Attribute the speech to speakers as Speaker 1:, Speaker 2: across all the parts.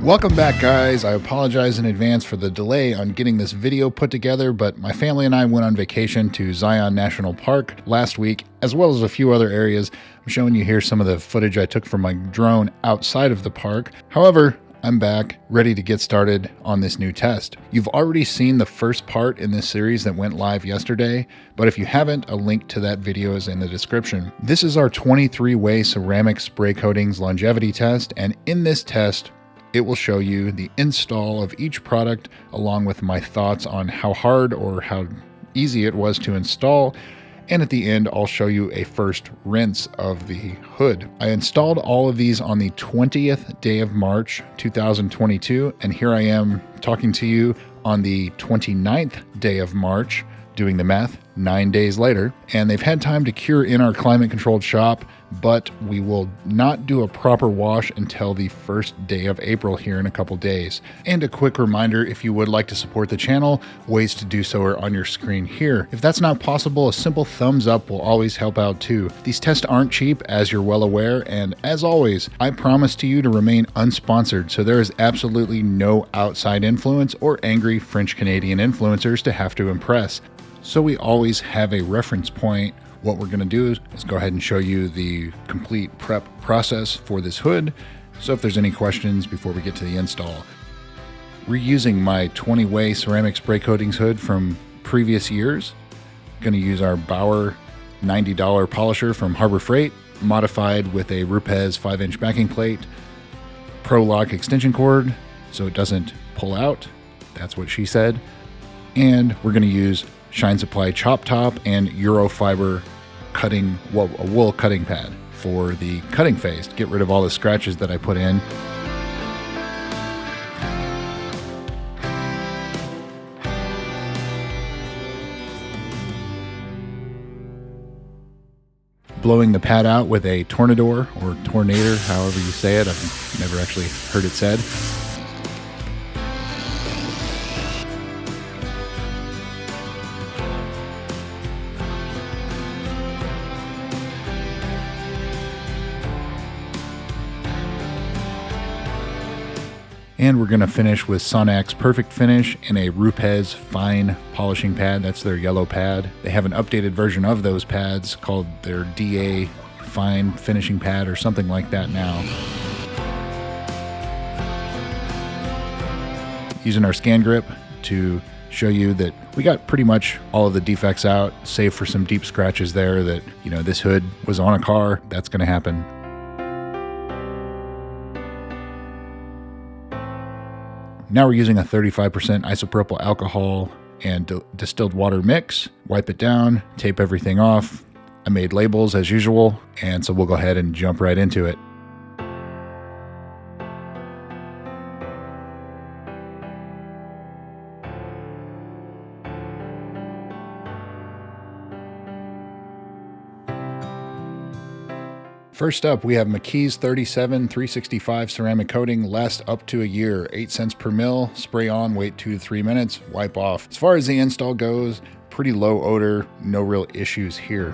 Speaker 1: Welcome back, guys. I apologize in advance for the delay on getting this video put together, but my family and I went on vacation to Zion National Park last week, as well as a few other areas. I'm showing you here some of the footage I took from my drone outside of the park. However, I'm back, ready to get started on this new test. You've already seen the first part in this series that went live yesterday, but if you haven't, a link to that video is in the description. This is our 23-way ceramic spray coatings longevity test, and in this test, it will show you the install of each product along with my thoughts on how hard or how easy it was to install. And at the end, I'll show you a first rinse of the hood. I installed all of these on the 20th day of March, 2022. And here I am talking to you on the 29th day of March, doing the math, 9 days later. And they've had time to cure in our climate controlled shop, but we will not do a proper wash until the first day of April here in a couple days. And a quick reminder, if you would like to support the channel, ways to do so are on your screen here. If that's not possible, a simple thumbs up will always help out too. These tests aren't cheap, as you're well aware, and as always, I promise to you to remain unsponsored, so there is absolutely no outside influence or angry French Canadian influencers to have to impress. So we always have a reference point. What we're going to do is go ahead and show you the complete prep process for this hood. So if there's any questions before we get to the install. We're using my 20-way ceramic spray coatings hood from previous years. Going to use our Bauer $90 polisher from Harbor Freight, modified with a Rupes 5-inch backing plate, Pro Lock extension cord so it doesn't pull out. That's what she said. And we're going to use Shine Supply Chop Top and Eurofiber a wool cutting pad for the cutting phase to get rid of all the scratches that I put in. Blowing the pad out with a Tornador or Tornator, however you say it. I've never actually heard it said. And we're going to finish with Sonax Perfect Finish and a Rupes Fine Polishing Pad. That's their yellow pad. They have an updated version of those pads called their DA Fine Finishing Pad or something like that now. Using our scan grip to show you that we got pretty much all of the defects out, save for some deep scratches there that, this hood was on a car. That's going to happen. Now we're using a 35% isopropyl alcohol and distilled water mix. Wipe it down, tape everything off. I made labels as usual, and so we'll go ahead and jump right into it. First up, we have McKee's 37 365 ceramic coating, lasts up to a year, 8 cents per mil, spray on, wait 2 to 3 minutes, wipe off. As far as the install goes, pretty low odor, no real issues here.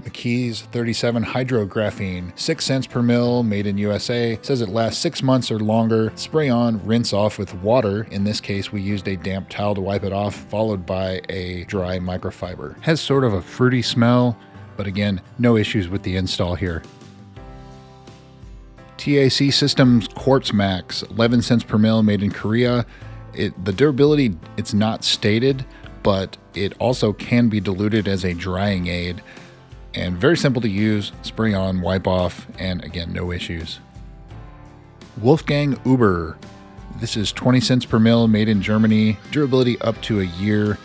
Speaker 1: McKee's 37 hydrographene, 6 cents per mil, made in USA. Says it lasts 6 months or longer. Spray on, rinse off with water. In this case, we used a damp towel to wipe it off, followed by a dry microfiber. Has sort of a fruity smell, but again, no issues with the install here. TAC Systems Quartz Max, 11 cents per mil, made in Korea. The durability, it's not stated, but it also can be diluted as a drying aid. And very simple to use, spray on, wipe off, and again, no issues. Wolfgang Uber. This is 20 cents per mil, made in Germany. Durability up to a year.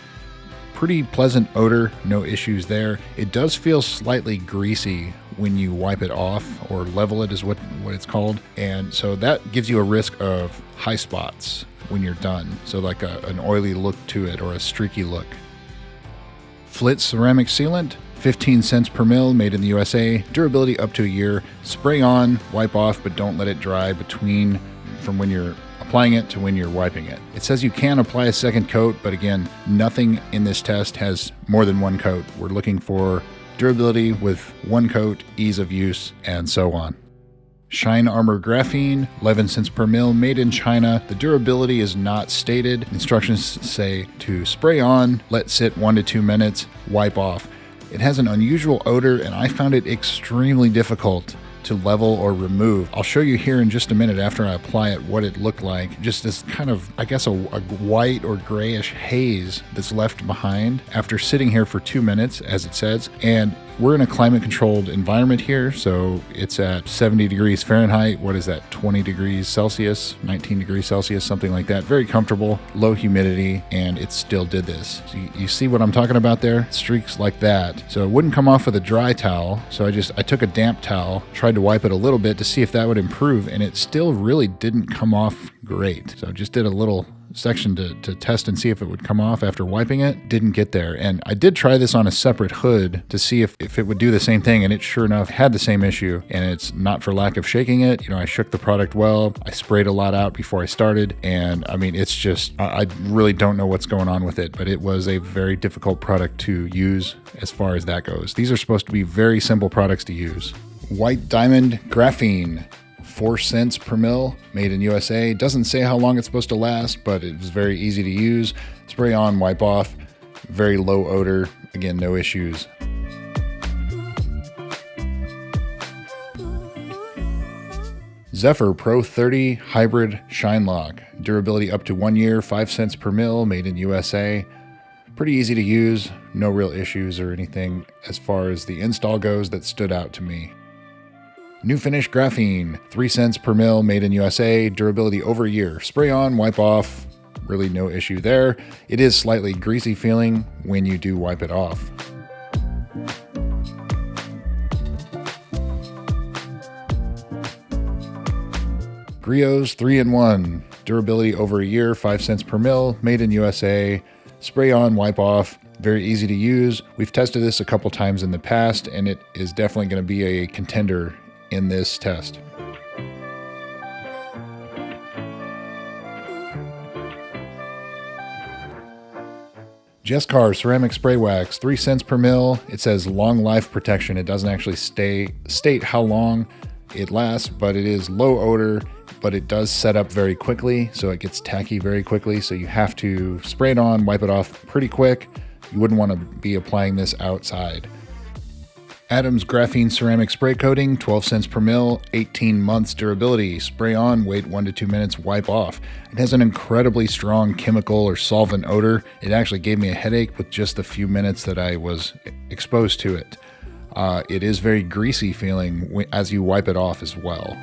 Speaker 1: Pretty pleasant odor, no issues there. It does feel slightly greasy when you wipe it off, or level it is what it's called. And so that gives you a risk of high spots when you're done. So like an oily look to it or a streaky look. Flit ceramic sealant, 15 cents per mil, made in the USA. Durability up to a year. Spray on, wipe off, but don't let it dry between from when you're applying it to when you're wiping it. It says you can apply a second coat, but again, nothing in this test has more than one coat. We're looking for durability with one coat, ease of use, and so on. Shine Armor Graphene, 11 cents per mil, made in China. The durability is not stated. Instructions say to spray on, let sit 1 to 2 minutes, wipe off. It has an unusual odor, and I found it extremely difficult to level or remove. I'll show you here in just a minute after I apply it what it looked like. Just this kind of, I guess, a white or grayish haze that's left behind after sitting here for 2 minutes, as it says. And we're in a climate controlled environment here, so it's at 70 degrees Fahrenheit. What is that, 20 degrees Celsius, 19 degrees Celsius, something like that. Very comfortable, low humidity, and it still did this. So you see what I'm talking about there? Streaks like that. So it wouldn't come off with a dry towel, so I took a damp towel, tried to wipe it a little bit to see if that would improve, and it still really didn't come off great. So I just did a little section to test and see if it would come off after wiping it. Didn't get there. And I did try this on a separate hood to see if it would do the same thing, and it sure enough had the same issue. And it's not for lack of shaking it. You know, I shook the product well. I sprayed a lot out before I started, and I mean, it's just, I really don't know what's going on with it, but it was a very difficult product to use as far as that goes. These are supposed to be very simple products to use. White Diamond Graphene, 4 cents per mil, made in USA. Doesn't say how long it's supposed to last, but it's very easy to use. Spray on, wipe off. Very low odor. Again, no issues. Zephyr Pro 30 Hybrid Shine Lock. Durability up to 1 year, 5 cents per mil, made in USA. Pretty easy to use. No real issues or anything as far as the install goes that stood out to me. New Finish Graphene, 3 cents per mil, made in USA, durability over a year. Spray on, wipe off, really no issue there. It is slightly greasy feeling when you do wipe it off. Griot's 3-in-1, durability over a year, 5 cents per mil, made in USA. Spray on, wipe off, very easy to use. We've tested this a couple times in the past, and it is definitely going to be a contender in this test. Jescar Ceramic Spray Wax, 3 cents per mil. It says long life protection. It doesn't actually state how long it lasts, but it is low odor, but it does set up very quickly, so it gets tacky very quickly, so you have to spray it on, wipe it off pretty quick. You wouldn't want to be applying this outside. Adams Graphene Ceramic Spray Coating, 12 cents per mil, 18 months durability. Spray on, wait 1 to 2 minutes, wipe off. It has an incredibly strong chemical or solvent odor. It actually gave me a headache with just the few minutes that I was exposed to it. It is very greasy feeling as you wipe it off as well.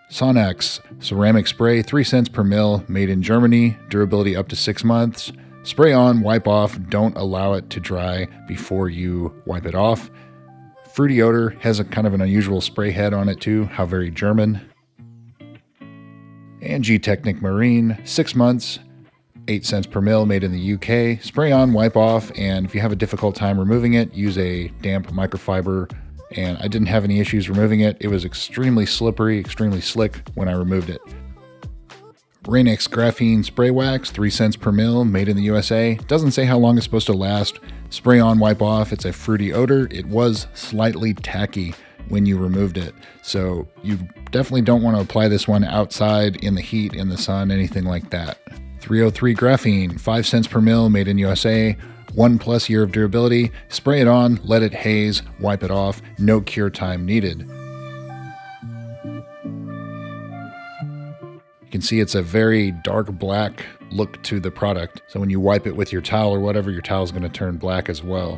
Speaker 1: Sonax Ceramic Spray, 3 cents per mil, made in Germany. Durability up to 6 months. Spray on, wipe off, don't allow it to dry before you wipe it off. Fruity odor, has a kind of an unusual spray head on it too, how very German. And G-Technic Marine, 6 months, 8 cents per mil, made in the UK. Spray on, wipe off, and if you have a difficult time removing it, use a damp microfiber. And I didn't have any issues removing it. It was extremely slippery, extremely slick when I removed it. Rain-X Graphene Spray Wax, 3 cents per mil, made in the USA. Doesn't say how long it's supposed to last. Spray on, wipe off. It's a fruity odor. It was slightly tacky when you removed it. So you definitely don't want to apply this one outside in the heat, in the sun, anything like that. 303 Graphene, 5 cents per mil, made in USA. 1+ year of durability. Spray it on, let it haze, wipe it off. No cure time needed. You can see it's a very dark black look to the product. So when you wipe it with your towel or whatever, your towel is going to turn black as well.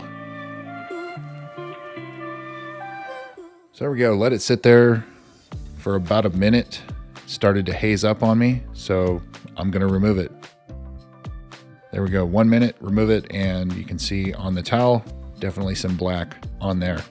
Speaker 1: So there we go. Let it sit there for about a minute. Started to haze up on me, so I'm going to remove it. There we go. 1 minute, remove it, and you can see on the towel, definitely some black on there.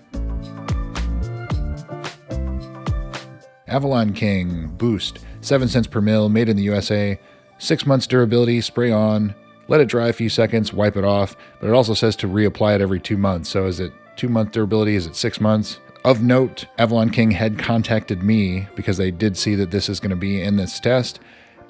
Speaker 1: Avalon King Boost, 7 cents per mil, made in the USA. 6 months durability, spray on, let it dry a few seconds, wipe it off. But it also says to reapply it every 2 months. So is it 2 month durability? Is it 6 months? Of note, Avalon King had contacted me because they did see that this is going to be in this test,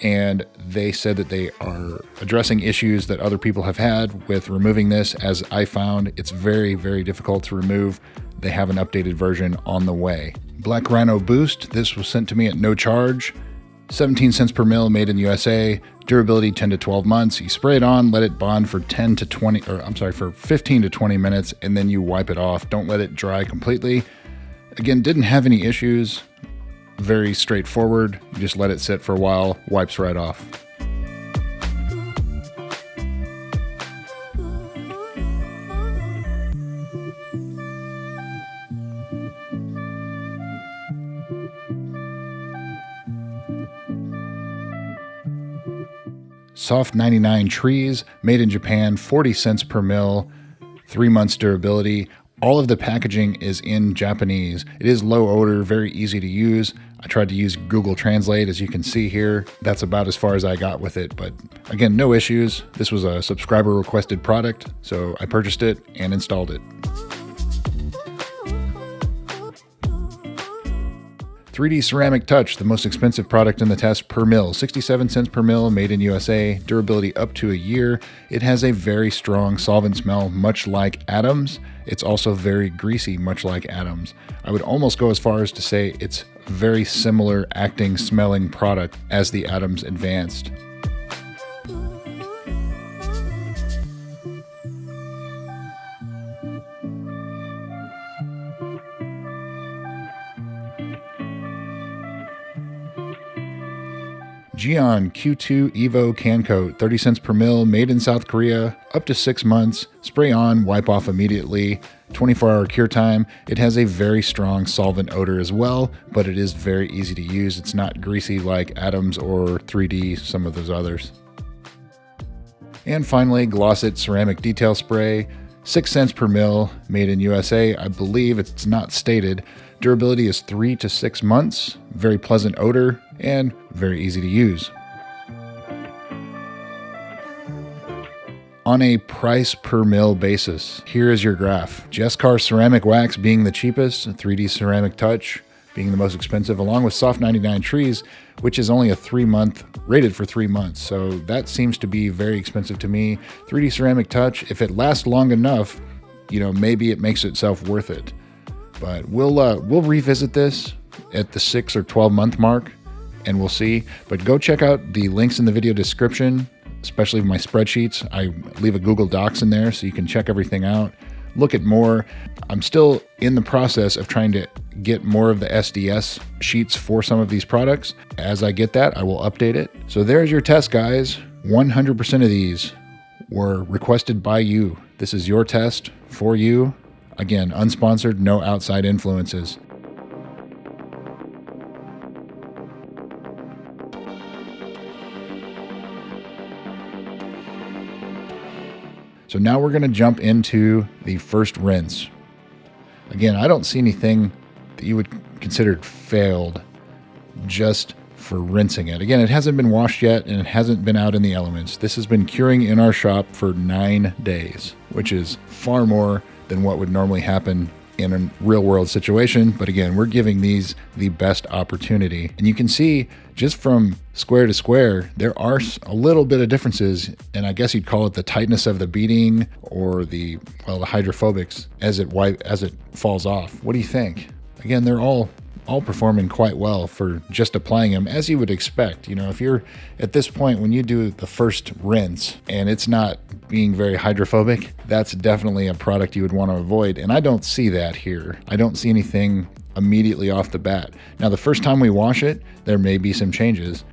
Speaker 1: and they said that they are addressing issues that other people have had with removing this. As I found, it's very, very difficult to remove. They have an updated version on the way. Black Rhino Boost, this was sent to me at no charge. 17 cents per mil, made in USA, durability 10 to 12 months. You spray it on, let it bond for 15 to 20 minutes, and then you wipe it off. Don't let it dry completely. Again, didn't have any issues. Very straightforward. You just let it sit for a while, wipes right off. Soft 99 Trees, made in Japan, 40 cents per mil, 3 months durability. All of the packaging is in Japanese. It is low odor, very easy to use. I tried to use Google Translate, as you can see here. That's about as far as I got with it, but again, no issues. This was a subscriber requested product, so I purchased it and installed it. 3D Ceramic Touch, the most expensive product in the test per mil, 67 cents per mil, made in USA, durability up to a year. It has a very strong solvent smell, much like Adams. It's also very greasy, much like Adams. I would almost go as far as to say it's a very similar acting, smelling product as the Adams Advanced. Geon Q2 Evo Can Coat, 30 cents per mil, made in South Korea, up to 6 months, spray on, wipe off immediately, 24-hour cure time. It has a very strong solvent odor as well, but it is very easy to use. It's not greasy like Adams or 3D, some of those others. And finally, Gloss It Ceramic Detail Spray, 6 cents per mil, made in USA. I believe it's not stated. Durability is 3 to 6 months, very pleasant odor, and very easy to use. On a price per mil basis, here is your graph. Jeskar Ceramic Wax being the cheapest, 3D Ceramic Touch being the most expensive, along with Soft 99 Trees, which is only a 3-month, rated for 3 months. So that seems to be very expensive to me. 3D Ceramic Touch, if it lasts long enough, maybe it makes itself worth it. But we'll revisit this at the 6 or 12 month mark, and we'll see. But go check out the links in the video description, especially my spreadsheets. I leave a Google Docs in there so you can check everything out, look at more. I'm still in the process of trying to get more of the SDS sheets for some of these products. As I get that, I will update it. So there's your test, guys. 100% of these were requested by you. This is your test for you. Again, unsponsored, no outside influences. So now we're going to jump into the first rinse. Again, I don't see anything that you would consider failed just for rinsing it. Again, it hasn't been washed yet and it hasn't been out in the elements. This has been curing in our shop for 9 days, which is far more than what would normally happen in a real world situation. But again, we're giving these the best opportunity. And you can see just from square to square, there are a little bit of differences. And I guess you'd call it the tightness of the beading or the hydrophobics as it falls off. What do you think? Again, they're all performing quite well for just applying them, as you would expect. If you're at this point, when you do the first rinse and it's not being very hydrophobic, that's definitely a product you would want to avoid. And I don't see that here. I don't see anything immediately off the bat. Now, the first time we wash it, there may be some changes.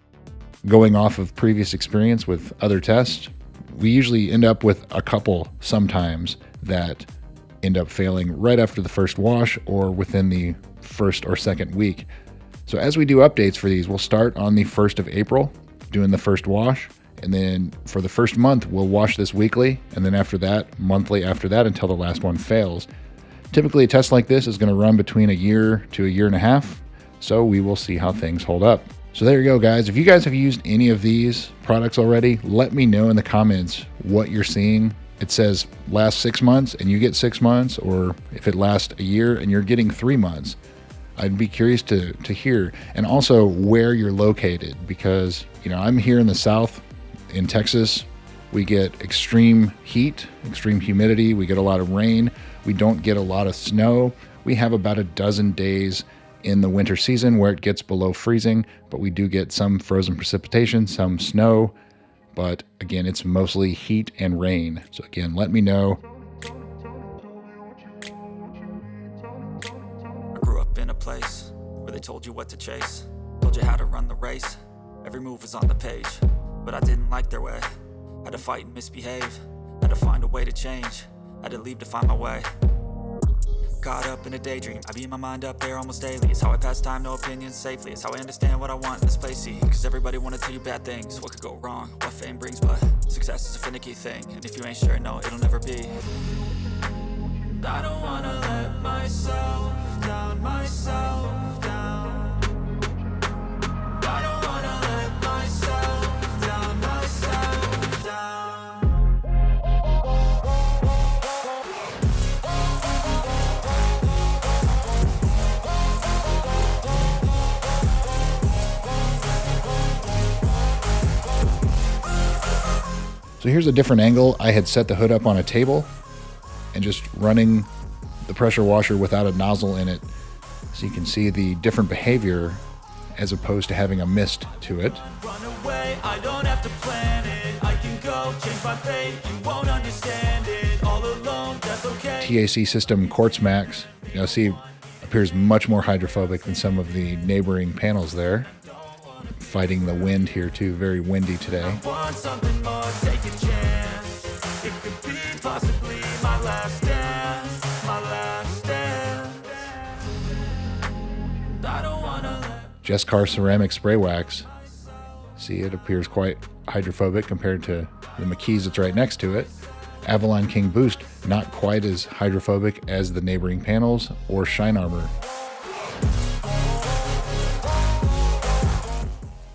Speaker 1: Going off of previous experience with other tests, we usually end up with a couple sometimes that end up failing right after the first wash or within the first or second week. So as we do updates for these, we'll start on the 1st of April doing the first wash, and then for the first month we'll wash this weekly, and then after that monthly after that until the last one fails. Typically a test like this is going to run between a year to a year and a half, so we will see how things hold up. So there you go, guys. If you guys have used any of these products already, let me know in the comments what you're seeing it says last 6 months and you get 6 months, or if it lasts a year and you're getting 3 months. I'd be curious to hear, and also where you're located, because I'm here in the South in Texas. We get extreme heat, extreme humidity. We get a lot of rain. We don't get a lot of snow. We have about a dozen days in the winter season where it gets below freezing, but we do get some frozen precipitation, some snow. But again, it's mostly heat and rain. So again, let me know.
Speaker 2: I grew up in a place where they told you what to chase, told you how to run the race. Every move was on the page, but I didn't like their way. Had to fight and misbehave, had to find a way to change, had to leave to find my way. Caught up in a daydream, I beat my mind up there almost daily. It's how I pass time, no opinions safely. It's how I understand what I want in this place, see. Cause everybody wanna tell you bad things, what could go wrong, what fame brings. But success is a finicky thing, and if you ain't sure, no, it'll never be. I don't wanna let myself down, myself down. I don't wanna let myself down, myself down.
Speaker 1: So here's a different angle. I had set the hood up on a table and just running the pressure washer without a nozzle in it, so you can see the different behavior as opposed to having a mist to it.
Speaker 2: Run away, I don't have to plan it. I can go change my fate. You won't understand it. All alone, that's okay.
Speaker 1: TAC system Quartz Max, see, appears much more hydrophobic than some of the neighboring panels there. Fighting the wind here too, very windy today.
Speaker 2: I want something more, take a chance. It could be possibly my last dance, my last dance. I don't wanna let
Speaker 1: Jesscar ceramic spray wax. See, it appears quite hydrophobic compared to the McKee's that's right next to it. Avalon King Boost, not quite as hydrophobic as the neighboring panels or Shine Armor.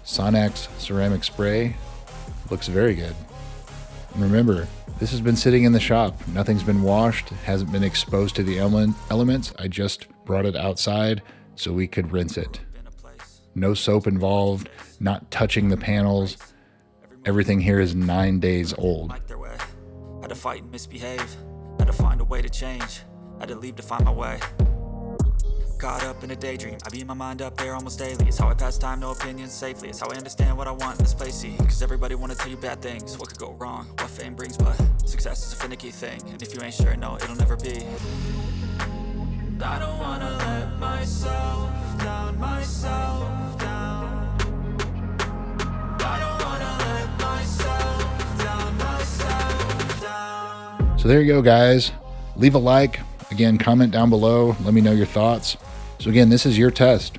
Speaker 1: Sonax ceramic spray looks very good. And remember, this has been sitting in the shop. Nothing's been washed, hasn't been exposed to the elements. I just brought it outside so we could rinse it. No soap involved, not touching the panels. Everything here is 9 days old.
Speaker 2: Had to fight and misbehave, had to find a way to change, had to leave to find my way. Caught up in a daydream, I beat my mind up there almost daily. It's how I pass time, no opinions safely. It's how I understand what I want in this place, see. Cause everybody wanna tell you bad things, what could go wrong, what fame brings. But success is a finicky thing, and if you ain't sure, no, it'll never be. I don't wanna let myself down, myself down. I don't wanna let myself down, myself down.
Speaker 1: So there you go, guys. Leave a like. Again, comment down below. Let me know your thoughts. So again, this is your test.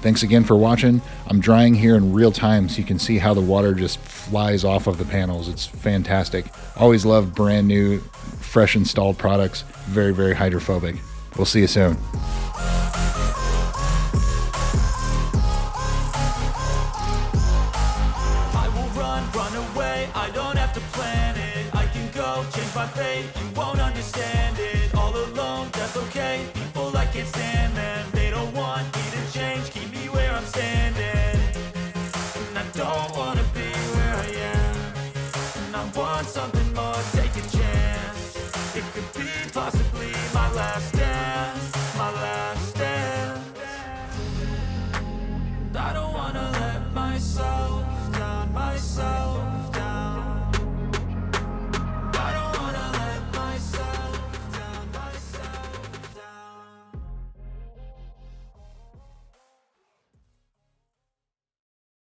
Speaker 1: Thanks again for watching. I'm drying here in real time so you can see how the water just flies off of the panels. It's fantastic. Always love brand new, fresh installed products. Very, very hydrophobic. We'll see you soon.
Speaker 2: I will run away, I don't have to plan it. I can go change my fate, you won't understand it. All alone, that's okay, people I can't stand.